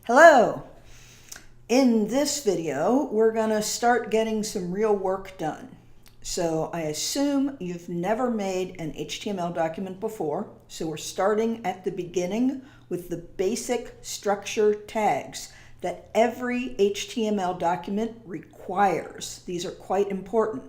Hello! In this video, we're going to start getting some real work done. So I assume you've never made an HTML document before, so we're starting at the beginning with the basic structure tags that every HTML document requires. These are quite important.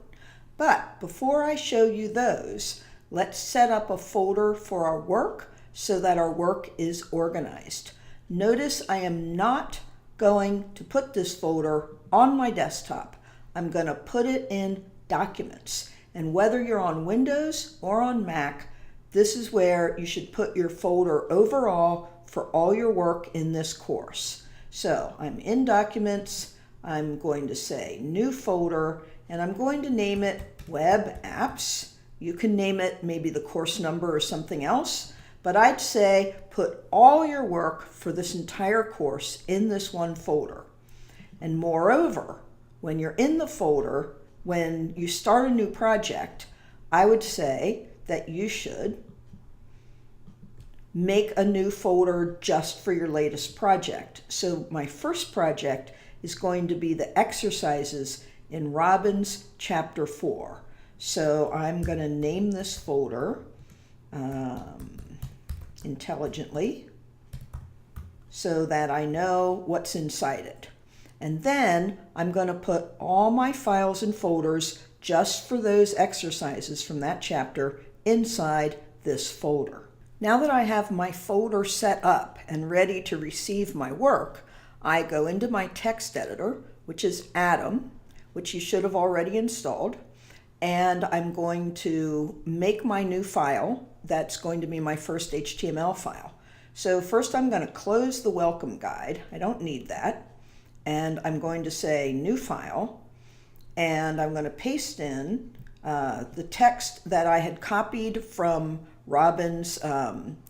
But before I show you those, let's set up a folder for our work so that our work is organized. Notice I am not going to put this folder on my desktop. I'm going to put it in Documents. And whether you're on Windows or on Mac, this is where you should put your folder overall for all your work in this course. So I'm in Documents. I'm going to say New Folder, and I'm going to name it Web Apps. You can name it maybe the course number or something else. But I'd say put all your work for this entire course in this one folder. And moreover, when you're in the folder, when you start a new project, I would say that you should make a new folder just for your latest project. So my first project is going to be the exercises in Robbins Chapter 4. So I'm going to name this folder intelligently so that I know what's inside it. And then I'm going to put all my files and folders just for those exercises from that chapter inside this folder. Now that I have my folder set up and ready to receive my work, I go into my text editor, which is Atom, which you should have already installed, and I'm going to make my new file. That's going to be my first HTML file. So first I'm going to close the welcome guide. I don't need that. And I'm going to say New File, and I'm going to paste in the text that I had copied from Robin's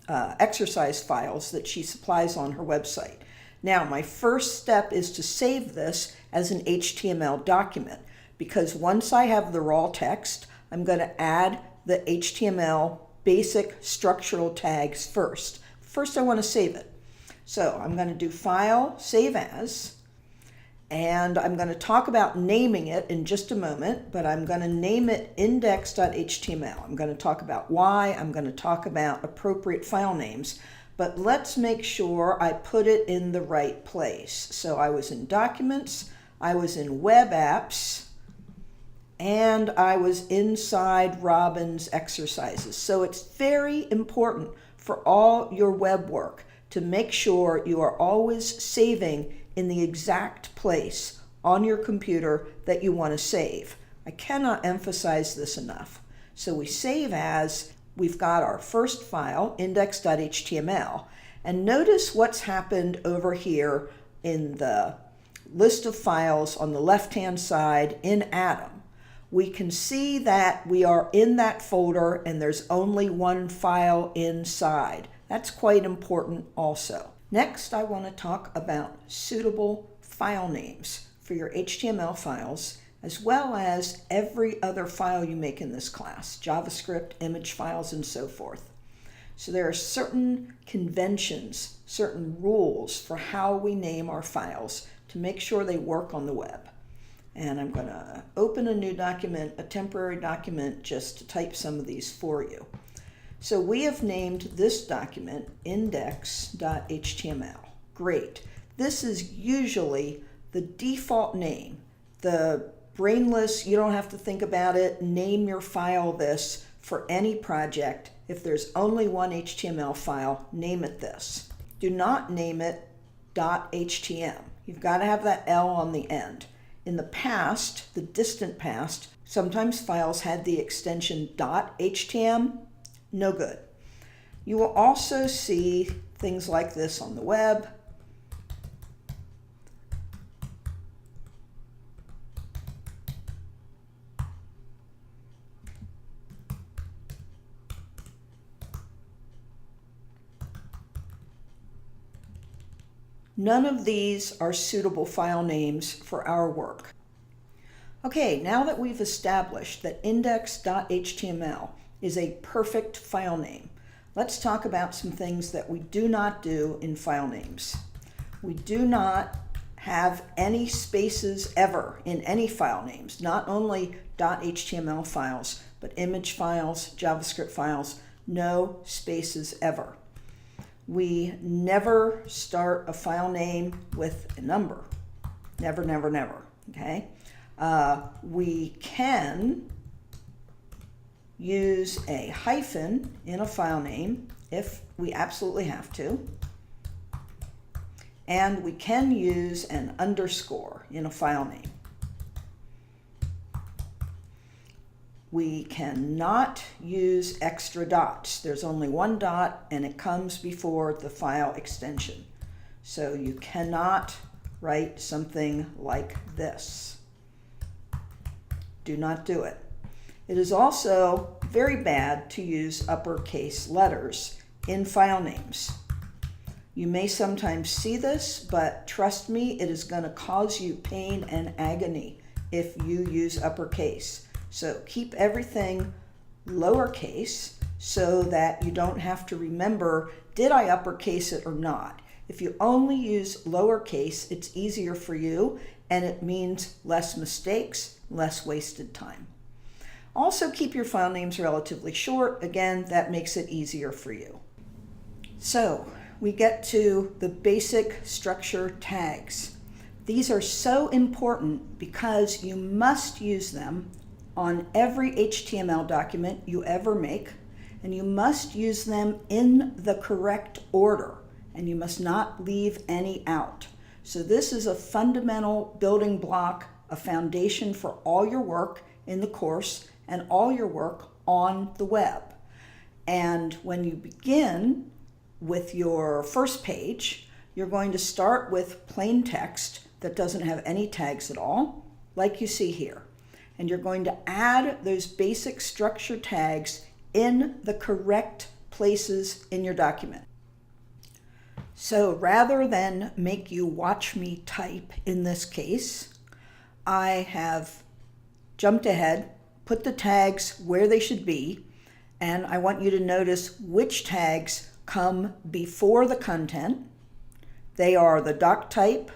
exercise files that she supplies on her website. Now, my first step is to save this as an HTML document, because once I have the raw text, I'm going to add the HTML basic structural tags first. First, I want to save it. So I'm going to do File, Save As, and I'm going to talk about naming it in just a moment, but I'm going to name it index.html. I'm going to talk about why. I'm going to talk about appropriate file names, but let's make sure I put it in the right place. So I was in Documents, I was in Web Apps, and I was inside Robin's exercises. So it's very important for all your web work to make sure you are always saving in the exact place on your computer that you want to save. I cannot emphasize this enough. So we save as, we've got our first file, index.html, and notice what's happened over here in the list of files on the left-hand side in Atom. We can see that we are in that folder and there's only one file inside. That's quite important also. Next, I want to talk about suitable file names for your HTML files, as well as every other file you make in this class, JavaScript, image files, and so forth. So there are certain conventions, certain rules for how we name our files to make sure they work on the web. And I'm going to open a new document, a temporary document, just to type some of these for you. So we have named this document index.html. Great. This is usually the default name. The brainless, you don't have to think about it, name your file this for any project. If there's only one HTML file, name it this. Do not name it .htm. You've got to have that L on the end. In the past, the distant past, sometimes files had the extension .htm. No good. You will also see things like this on the web. None of these are suitable file names for our work. Okay, now that we've established that index.html is a perfect file name, let's talk about some things that we do not do in file names. we do not have any spaces ever in any file names, not only .html files, but image files, JavaScript files, no spaces ever. We never start a file name with a number. Never, never, never, okay? We can use a hyphen in a file name if we absolutely have to. And we can use an underscore in a file name. We cannot use extra dots. There's only one dot and it comes before the file extension. So you cannot write something like this. Do not do it. It is also very bad to use uppercase letters in file names. You may sometimes see this, but trust me, it is going to cause you pain and agony if you use uppercase. So keep everything lowercase so that you don't have to remember, did I uppercase it or not? If you only use lowercase, it's easier for you and it means less mistakes, less wasted time. Also keep your file names relatively short. Again, that makes it easier for you. So we get to the basic structure tags. These are so important because you must use them on every HTML document you ever make, and you must use them in the correct order, and you must not leave any out. So this is a fundamental building block, a foundation for all your work in the course and all your work on the web. And when you begin with your first page, you're going to start with plain text that doesn't have any tags at all, like you see here. And you're going to add those basic structure tags in the correct places in your document. So rather than make you watch me type in this case, I have jumped ahead, put the tags where they should be, and I want you to notice which tags come before the content. They are the DOCTYPE,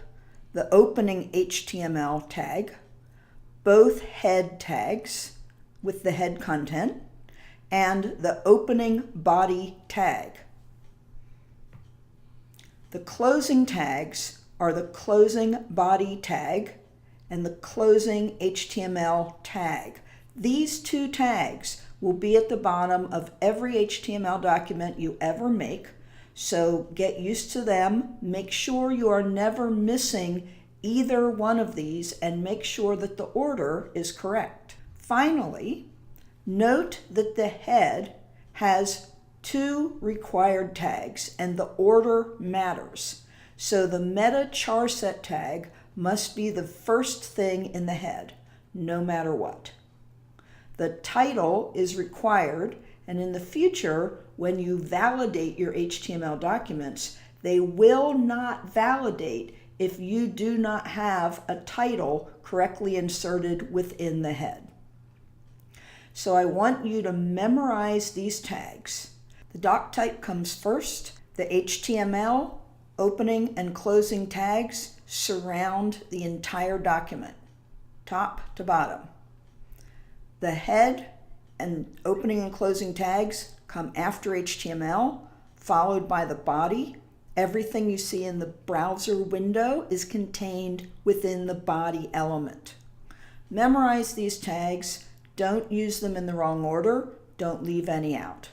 the opening HTML tag, both head tags with the head content, and the opening body tag. The closing tags are the closing body tag and the closing HTML tag. These two tags will be at the bottom of every HTML document you ever make, so get used to them. Make sure you are never missing either one of these and make sure that the order is correct. Finally, note that the head has two required tags and the order matters. So the meta charset tag must be the first thing in the head, no matter what. The title is required, and in the future, when you validate your HTML documents, they will not validate if you do not have a title correctly inserted within the head. So I want you to memorize these tags. The DOCTYPE comes first. The HTML opening and closing tags surround the entire document, top to bottom. The head and opening and closing tags come after HTML, followed by the body. Everything you see in the browser window is contained within the body element. Memorize these tags. Don't use them in the wrong order. Don't leave any out.